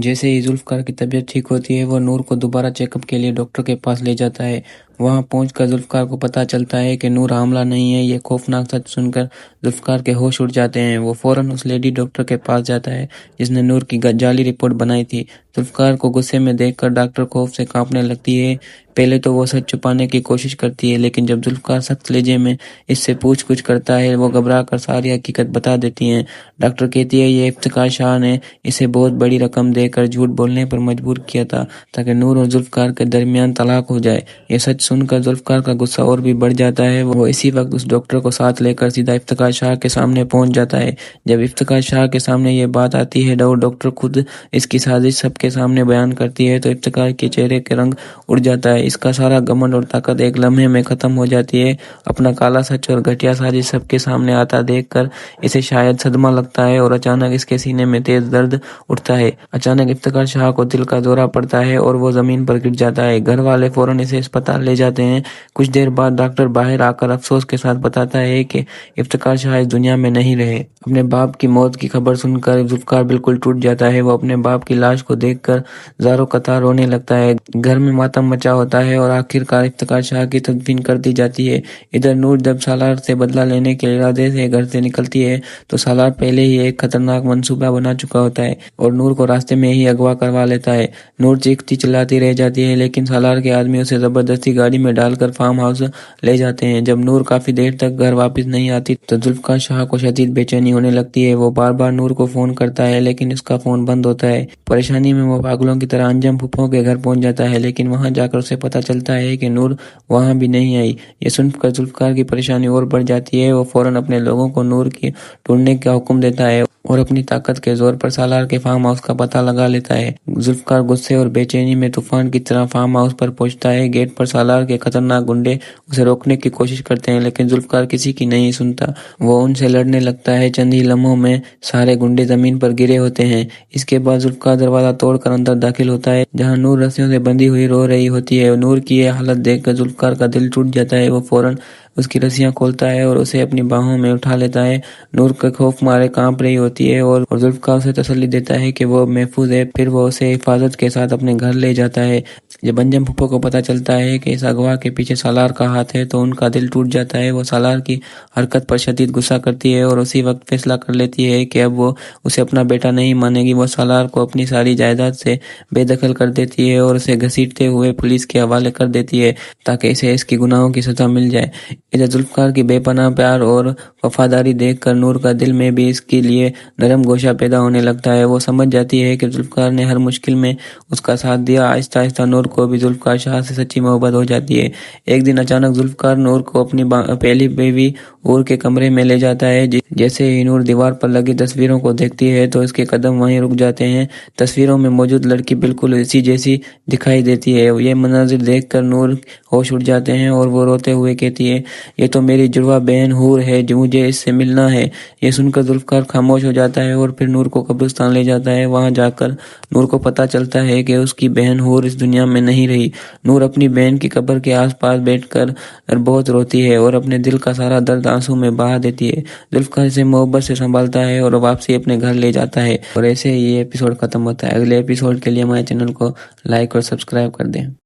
جیسے ہی ذوالفقار کی طبیعت ٹھیک ہوتی ہے وہ نور کو دوبارہ چیک اپ کے لیے ڈاکٹر کے پاس لے جاتا ہے۔ وہاں پہنچ کر ذوالفقار کو پتہ چلتا ہے کہ نور حاملہ نہیں ہے۔ یہ خوفناک سچ سن کر ذوالفقار کے ہوش اڑ جاتے ہیں۔ وہ فوراً اس لیڈی ڈاکٹر کے پاس جاتا ہے جس نے نور کی جعلی رپورٹ بنائی تھی۔ ذوالفقار کو غصے میں دیکھ کر ڈاکٹر خوف سے کانپنے لگتی ہے۔ پہلے تو وہ سچ چھپانے کی کوشش کرتی ہے، لیکن جب ذوالفقار سخت لہجے میں اس سے پوچھ گچھ کرتا ہے وہ گھبرا کر ساری حقیقت بتا دیتی ہے۔ ڈاکٹر کہتی ہے یہ افتخار شاہ نے اسے بہت بڑی رقم دے کر جھوٹ بولنے پر مجبور کیا تھا تاکہ نور اور ذوالفقار کے درمیان طلاق ہو جائے۔ یہ سچ سن کر ذوالفقار کا غصہ اور بھی بڑھ جاتا ہے۔ وہ اسی وقت اس ڈاکٹر کو ساتھ لے کر سیدھا افتخار شاہ کے سامنے پہنچ جاتا ہے۔ جب افتخار شاہ کے سامنے یہ بات آتی ہے اور ڈاکٹر خود اس کی سازش سب کے سامنے بیان کرتی ہے تو افتخار کے چہرے کا رنگ اڑ جاتا ہے۔ اس کا سارا گھمنڈ اور طاقت ایک لمحے میں ختم ہو جاتی ہے۔ اپنا کالا سچ اور گھٹیا سازش سب کے سامنے آتا دیکھ کر اسے شاید صدمہ لگتا ہے اور اچانک اس کے سینے میں تیز درد اٹھتا ہے۔ اچانک افتخار شاہ کو دل کا دورہ پڑتا ہے اور وہ زمین پر گر جاتا ہے۔ گھر والے فوراً اسے اسپتال لے جاتے ہیں۔ کچھ دیر بعد ڈاکٹر باہر آ کر افسوس کے ساتھ بتاتا ہے کہ افتخار شاہ اس دنیا میں نہیں رہے۔ اپنے باپ کی موت کی خبر سن کر ذوالفقار بالکل ٹوٹ جاتا ہے۔ وہ اپنے باپ کی لاش کو دیکھ کر زاروں قطار رونے لگتا ہے۔ گھر میں ماتم مچا ہوتا ہے اور آخرکار افتخار شاہ کی تدفین کر دی جاتی ہے۔ ادھر نور جب سالار سے بدلہ لینے کے ارادے سے گھر سے نکلتی ہے تو سالار پہلے ہی ایک خطرناک منصوبہ بنا چکا ہوتا ہے اور نور کو راستے میں ہی اغوا کروا لیتا ہے۔ نور چیختی چلاتی رہ جاتی ہے لیکن سالار کے آدمی اسے زبردستی گاڑی میں ڈال کر فارم ہاؤس لے جاتے ہیں۔ جب نور کافی دیر تک گھر واپس نہیں آتی تو ذوالفقار شاہ کو شدید بے چینی ہونے لگتی ہے۔ وہ بار بار نور کو فون کرتا ہے لیکن اس کا فون بند ہوتا ہے۔ پریشانی میں وہ پاگلوں کی طرح انجم پھپھو کے گھر پہنچ جاتا ہے لیکن وہاں جا کر اسے پتہ چلتا ہے کہ نور وہاں بھی نہیں آئی۔ یہ سن کر ذوالفقار کی پریشانی اور بڑھ جاتی ہے۔ وہ فوراً اپنے لوگوں کو نور کی ڈھونڈنے کا حکم دیتا ہے اور اپنی طاقت کے زور پر سالار کے فارم ہاؤس کا پتہ لگا لیتا ہے۔ ذوالفقار غصے اور بے چینی میں طوفان کی طرح فارم ہاؤس پر پہنچتا ہے۔ گیٹ پر سالار کے خطرناک گنڈے اسے روکنے کی کوشش کرتے ہیں لیکن ذوالفقار کسی کی نہیں سنتا۔ وہ ان سے لڑنے لگتا ہے۔ چند ہی لمحوں میں سارے گنڈے زمین پر گرے ہوتے ہیں۔ اس کے بعد ذوالفقار دروازہ توڑ کر اندر داخل ہوتا ہے جہاں نور رسیوں سے بندھی ہوئی رو رہی ہوتی ہے۔ نور کی یہ حالت دیکھ کر ذوالفقار کا دل ٹوٹ جاتا ہے۔ وہ فوراً اس کی رسیاں کھولتا ہے اور اسے اپنی باہوں میں اٹھا لیتا ہے۔ نور کے خوف مارے کانپ رہی ہوتی ہے اور ذوالفقار اسے تسلی دیتا ہے کہ وہ محفوظ ہے۔ پھر وہ اسے حفاظت کے ساتھ اپنے گھر لے جاتا ہے۔ جب انجم پھپھو کو پتہ چلتا ہے کہ اس اغوا کے پیچھے سالار کا ہاتھ ہے تو ان کا دل ٹوٹ جاتا ہے۔ وہ سالار کی حرکت پر شدید غصہ کرتی ہے اور اسی وقت فیصلہ کر لیتی ہے کہ اب وہ اسے اپنا بیٹا نہیں مانے گی۔ وہ سالار کو اپنی ساری جائیداد سے بے دخل کر دیتی ہے اور اسے گھسیٹتے ہوئے پولیس کے حوالے کر دیتی ہے تاکہ اسے اس کی گناہوں کی سزا مل جائے۔ ادھر ذوالفقار کی بے پناہ پیار اور وفاداری دیکھ کر نور کا دل میں بھی اس کے لیے نرم گوشہ پیدا ہونے لگتا ہے۔ وہ سمجھ جاتی ہے کہ ذوالفقار نے ہر مشکل میں اس کا ساتھ دیا۔ آہستہ آہستہ نور کو بھی ذوالفقار شاہ سے سچی محبت ہو جاتی ہے۔ ایک دن اچانک ذوالفقار نور کو اپنی پہلی بیوی حور کے کمرے میں لے جاتا ہے۔ جیسے ہی نور دیوار پر لگی تصویروں کو دیکھتی ہے تو اس کے قدم وہیں رک جاتے ہیں۔ تصویروں میں موجود لڑکی بالکل اسی جیسی دکھائی دیتی ہے۔ یہ مناظر دیکھ کر نور ہوش اڑ جاتے ہیں اور وہ روتے ہوئے کہتی ہے یہ تو میری جڑواں بہن حور ہے، مجھے اس سے ملنا ہے۔ یہ سن کر ذوالفقار خاموش ہو جاتا ہے اور پھر نور کو قبرستان لے جاتا ہے۔ وہاں جا کر نور کو پتہ چلتا ہے کہ اس کی بہن حور اس دنیا میں نہیں رہی۔ نور اپنی بہن کی قبر کے آس پاس بیٹھ کر بہت روتی ہے اور اپنے دل کا سارا درد آنسو میں بہا دیتی ہے۔ ذوالفقار اسے محبت سے سنبھالتا ہے اور واپسی اپنے گھر لے جاتا ہے۔ اور ایسے ہی یہ ایپیسوڈ ختم ہوتا ہے۔ اگلے ایپیسوڈ کے لیے ہمارے چینل کو لائک اور سبسکرائب کر دیں۔